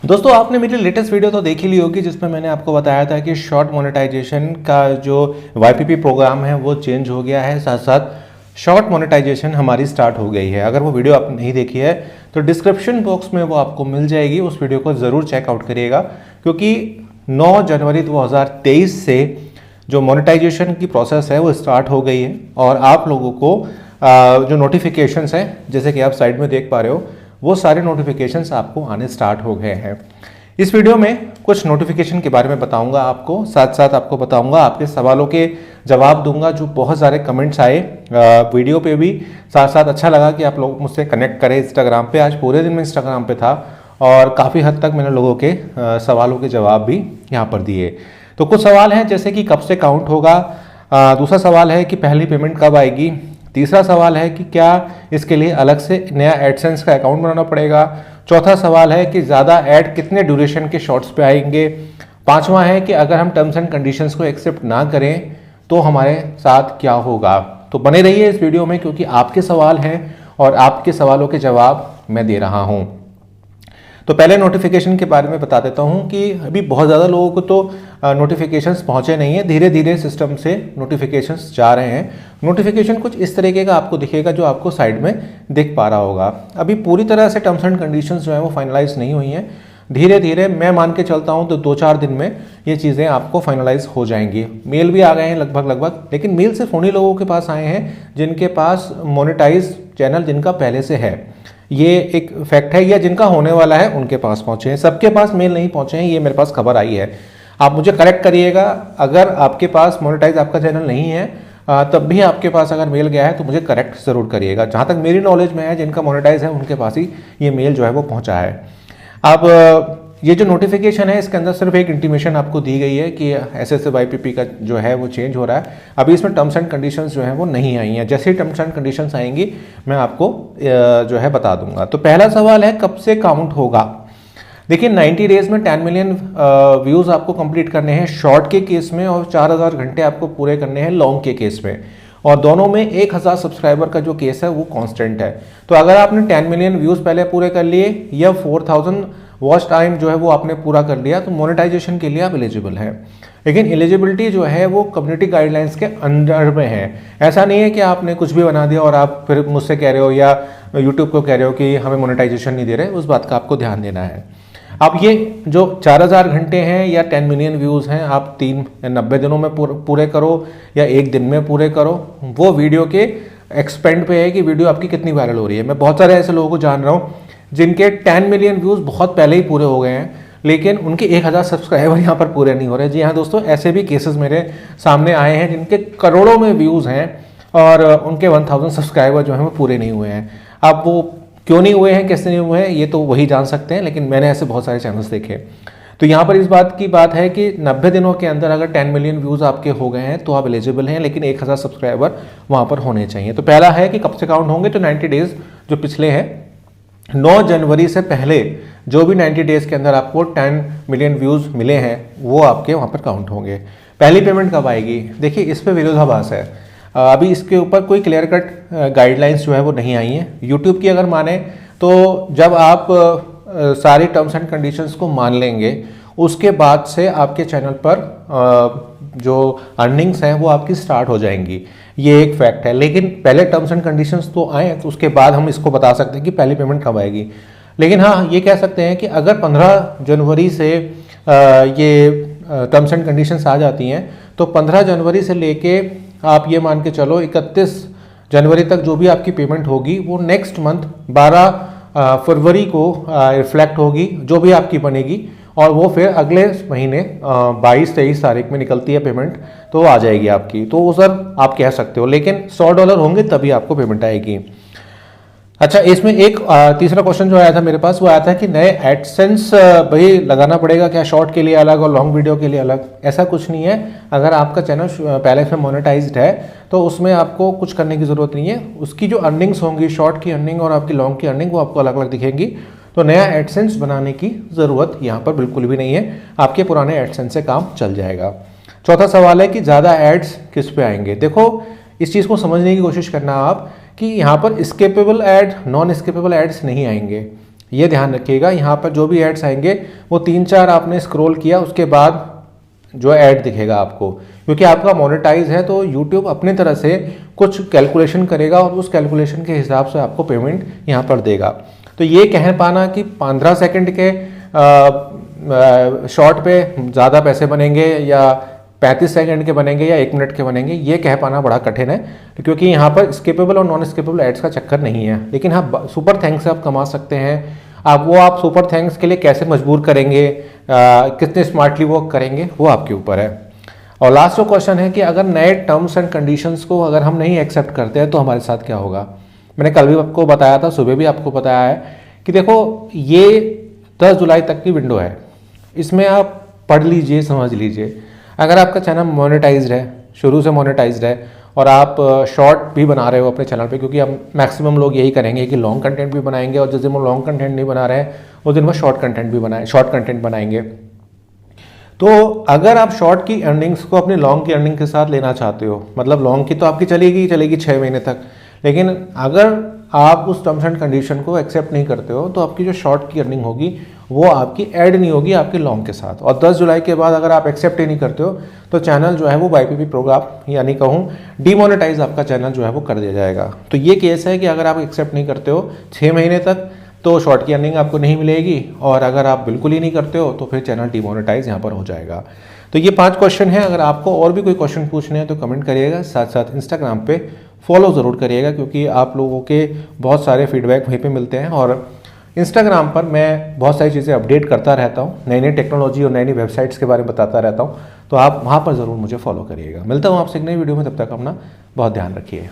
दोस्तों आपने मेरी लेटेस्ट वीडियो तो देख ही ली होगी जिसमें मैंने आपको बताया था कि शॉर्ट मोनेटाइजेशन का जो वाईपीपी प्रोग्राम है वो चेंज हो गया है, साथ साथ शॉर्ट मोनेटाइजेशन हमारी स्टार्ट हो गई है। अगर वो वीडियो आपने नहीं देखी है तो डिस्क्रिप्शन बॉक्स में वो आपको मिल जाएगी, उस वीडियो को ज़रूर चेकआउट करिएगा क्योंकि 9 जनवरी 2023 से जो मोनेटाइजेशन की प्रोसेस है वो स्टार्ट हो गई है और आप लोगों को जो नोटिफिकेशंस हैं जैसे कि आप साइड में देख पा रहे हो वो सारे नोटिफिकेशंस आपको आने स्टार्ट हो गए हैं। इस वीडियो में कुछ नोटिफिकेशन के बारे में बताऊंगा आपको, साथ साथ आपको बताऊंगा आपके सवालों के जवाब दूंगा। जो बहुत सारे कमेंट्स आए वीडियो पे भी, साथ साथ अच्छा लगा कि आप लोग मुझसे कनेक्ट करें इंस्टाग्राम पे। आज पूरे दिन मैं इंस्टाग्राम पे था और काफ़ी हद तक मैंने लोगों के सवालों के जवाब भी यहाँ पर दिए। तो कुछ सवाल हैं जैसे कि कब से काउंट होगा, दूसरा सवाल है कि पहली पेमेंट कब आएगी, तीसरा सवाल है कि क्या इसके लिए अलग से नया एडसेंस का अकाउंट बनाना पड़ेगा, चौथा सवाल है कि ज़्यादा ऐड कितने ड्यूरेशन के शॉर्ट्स पे आएंगे, पांचवा है कि अगर हम टर्म्स एंड कंडीशंस को एक्सेप्ट ना करें तो हमारे साथ क्या होगा। तो बने रहिए इस वीडियो में क्योंकि आपके सवाल हैं और आपके सवालों के जवाब मैं दे रहा हूँ। तो पहले नोटिफिकेशन के बारे में बता देता हूँ कि अभी बहुत ज़्यादा लोगों को तो नोटिफिकेशंस पहुँचे नहीं हैं, धीरे धीरे सिस्टम से नोटिफिकेशंस जा रहे हैं। नोटिफिकेशन कुछ इस तरीके का आपको दिखेगा जो आपको साइड में दिख पा रहा होगा। अभी पूरी तरह से टर्म्स एंड कंडीशंस जो है वो फाइनलाइज नहीं हुई हैं, धीरे धीरे मैं मान के चलता हूँ तो 2-4 दिन में ये चीज़ें आपको फाइनलाइज हो जाएंगी। मेल भी आ गए हैं लगभग, लेकिन मेल सिर्फ उन्हीं लोगों के पास आए हैं जिनके पास मोनेटाइज चैनल जिनका पहले से है, ये एक फैक्ट है, या जिनका होने वाला है उनके पास पहुंचे हैं। सबके पास मेल नहीं पहुंचे हैं, ये मेरे पास खबर आई है। आप मुझे करेक्ट करिएगा, अगर आपके पास मोनेटाइज आपका चैनल नहीं है तब भी आपके पास अगर मेल गया है तो मुझे करेक्ट ज़रूर करिएगा। जहाँ तक मेरी नॉलेज में है जिनका मोनेटाइज है उनके पास ही ये मेल जो है वो पहुँचा है। अब ये जो नोटिफिकेशन है इसके अंदर सिर्फ एक इंटीमेशन आपको दी गई है कि SSYPP का जो है वो चेंज हो रहा है। अभी इसमें टर्म्स एंड कंडीशंस जो है वो नहीं आई हैं, जैसे ही टर्म्स एंड कंडीशंस आएंगी मैं आपको जो है बता दूंगा। तो पहला सवाल है कब से काउंट होगा। देखिए 90 डेज में 10 मिलियन व्यूज़ आपको कंप्लीट करने हैं शॉर्ट के केस में और 4000 घंटे आपको पूरे करने हैं लॉन्ग के केस में, और दोनों में 1000 सब्सक्राइबर का जो केस है वो कांस्टेंट है। तो अगर आपने 10 मिलियन व्यूज़ पहले पूरे कर लिए या 4000 वॉच टाइम जो है वो आपने पूरा कर लिया तो मोनेटाइजेशन के लिए आप एलिजिबल हैं। लेकिन एलिजिबिलिटी जो है वो कम्युनिटी गाइडलाइंस के अंडर में है। ऐसा नहीं है कि आपने कुछ भी बना दिया और आप फिर मुझसे कह रहे हो या यूट्यूब को कह रहे हो कि हमें मोनेटाइजेशन नहीं दे रहे, उस बात का आपको ध्यान देना है। अब ये जो 4000 घंटे हैं या 10 मिलियन व्यूज़ हैं, आप 90 दिनों में पूरे करो या एक दिन में पूरे करो, वो वीडियो के एक्सपेंड पे है कि वीडियो आपकी कितनी वायरल हो रही है। मैं बहुत सारे ऐसे लोगों को जान रहा हूँ जिनके 10 मिलियन व्यूज़ बहुत पहले ही पूरे हो गए हैं लेकिन उनके 1000 सब्सक्राइबर यहाँ पर पूरे नहीं हो रहे। जी हाँ दोस्तों, ऐसे भी केसेस मेरे सामने आए हैं जिनके करोड़ों में व्यूज़ हैं और उनके 1000 सब्सक्राइबर जो हैं वो पूरे नहीं हुए हैं। अब वो क्यों नहीं हुए हैं, कैसे नहीं हुए हैं, ये तो वही जान सकते हैं, लेकिन मैंने ऐसे बहुत सारे चैनल्स देखे। तो यहाँ पर इस बात की बात है कि 90 दिनों के अंदर अगर 10 मिलियन व्यूज़ आपके हो गए हैं तो आप एलिजिबल हैं, लेकिन 1000 सब्सक्राइबर वहाँ पर होने चाहिए। तो पहला है कि कब से काउंट होंगे, तो 90 डेज जो पिछले हैं 9 जनवरी से पहले जो भी 90 डेज के अंदर आपको 10 मिलियन व्यूज़ मिले हैं वो आपके वहाँ पर काउंट होंगे। पहली पेमेंट कब आएगी, देखिए इस पर विरोधाभास है। अभी इसके ऊपर कोई क्लियर कट गाइडलाइंस जो है वो नहीं आई है। यूट्यूब की अगर माने तो जब आप सारी टर्म्स एंड कंडीशंस को मान लेंगे उसके बाद से आपके चैनल पर जो अर्निंग्स हैं वो आपकी स्टार्ट हो जाएंगी, ये एक फैक्ट है। लेकिन पहले टर्म्स एंड कंडीशंस तो आए तो उसके बाद हम इसको बता सकते हैं कि पहली पेमेंट कब आएगी। लेकिन हाँ ये कह सकते हैं कि अगर 15 जनवरी से ये टर्म्स एंड कंडीशंस आ जाती हैं तो 15 जनवरी से लेके आप ये मान के चलो 31 जनवरी तक जो भी आपकी पेमेंट होगी वो नेक्स्ट मंथ 12 फरवरी को रिफ्लेक्ट होगी जो भी आपकी बनेगी, और वो फिर अगले महीने 22-23 तारीख में निकलती है पेमेंट, तो आ जाएगी आपकी। तो वो सर आप कह सकते हो, लेकिन $100 होंगे तभी आपको पेमेंट आएगी। अच्छा, इसमें एक तीसरा क्वेश्चन जो आया था मेरे पास वो आया था कि नए एडसेंस भाई लगाना पड़ेगा क्या, शॉर्ट के लिए अलग और लॉन्ग वीडियो के लिए अलग। ऐसा कुछ नहीं है। अगर आपका चैनल पहले से मोनेटाइज्ड है तो उसमें आपको कुछ करने की ज़रूरत नहीं है। उसकी जो अर्निंग्स होंगी, शॉर्ट की अर्निंग और आपकी लॉन्ग की अर्निंग, वो आपको अलग अलग दिखेंगी। तो नया एडसेंस बनाने की ज़रूरत यहाँ पर बिल्कुल भी नहीं है, आपके पुराने एडसेंस से काम चल जाएगा। चौथा सवाल है कि ज़्यादा एड्स किस पे आएंगे। देखो इस चीज़ को समझने की कोशिश करना आप कि यहाँ पर skippable ad, non skippable ads नहीं आएंगे। ये ध्यान रखिएगा। यहाँ पर जो भी एड्स आएंगे वो 3-4 आपने स्क्रॉल किया उसके बाद जो ऐड दिखेगा आपको, क्योंकि आपका मोनेटाइज है तो यूट्यूब अपने तरह से कुछ कैलकुलेशन करेगा और उस कैलकुलेशन के हिसाब से आपको पेमेंट यहाँ पर देगा। तो ये कह पाना कि 15 सेकंड के शॉर्ट पे ज़्यादा पैसे बनेंगे या 35 सेकंड के बनेंगे या 1 मिनट के बनेंगे, ये कह पाना बड़ा कठिन है, क्योंकि यहाँ पर स्किपेबल और नॉन स्किपेबल एड्स का चक्कर नहीं है। लेकिन हाँ, सुपर थैंक्स से आप कमा सकते हैं। आप सुपर थैंक्स के लिए कैसे मजबूर करेंगे, कितने स्मार्टली वो करेंगे, वो आपके ऊपर है। और लास्ट जो क्वेश्चन है कि अगर नए टर्म्स एंड कंडीशंस को अगर हम नहीं एक्सेप्ट करते हैं तो हमारे साथ क्या होगा। मैंने कल भी आपको बताया था, सुबह भी आपको बताया है कि देखो ये 10 जुलाई तक की विंडो है, इसमें आप पढ़ लीजिए, समझ लीजिए। अगर आपका चैनल मोनेटाइज्ड है, शुरू से मोनेटाइज्ड है और आप शॉर्ट भी बना रहे हो अपने चैनल पे, क्योंकि हम मैक्सिमम लोग यही करेंगे कि लॉन्ग कंटेंट भी बनाएंगे और जिस दिन वो लॉन्ग कंटेंट नहीं बना रहे हैं उस दिन वो शॉर्ट कंटेंट बनाएंगे। तो अगर आप शॉर्ट की अर्निंग्स को अपनी लॉन्ग की अर्निंग के साथ लेना चाहते हो, मतलब लॉन्ग की तो आपकी चलेगी 6 महीने तक, लेकिन अगर आप उस टर्म्स एंड कंडीशन को एक्सेप्ट नहीं करते हो तो आपकी जो शॉर्ट की अर्निंग होगी वो आपकी ऐड नहीं होगी आपके लॉन्ग के साथ। और 10 जुलाई के बाद अगर आप एक्सेप्ट ही नहीं करते हो तो चैनल जो है वो YPP प्रोग्राम यानी कहूँ डीमोनेटाइज आपका चैनल जो है वो कर दिया जाएगा। तो ये केस है कि अगर आप एक्सेप्ट नहीं करते हो 6 महीने तक तो शॉर्ट की अर्निंग आपको नहीं मिलेगी, और अगर आप बिल्कुल ही नहीं करते हो तो फिर चैनल डीमोनेटाइज यहाँ पर हो जाएगा। तो ये 5 क्वेश्चन है। अगर आपको और भी कोई क्वेश्चन पूछने हैं तो कमेंट करिएगा, साथ साथ इंस्टाग्राम पे फॉलो ज़रूर करिएगा, क्योंकि आप लोगों के बहुत सारे फीडबैक वहीं पे मिलते हैं और इंस्टाग्राम पर मैं बहुत सारी चीज़ें अपडेट करता रहता हूँ, नई नई टेक्नोलॉजी और नई नई वेबसाइट्स के बारे में बताता रहता हूँ। तो आप वहाँ पर ज़रूर मुझे फॉलो करिएगा। मिलता हूँ आपसे एक नई वीडियो में, तब तक अपना बहुत ध्यान रखिए।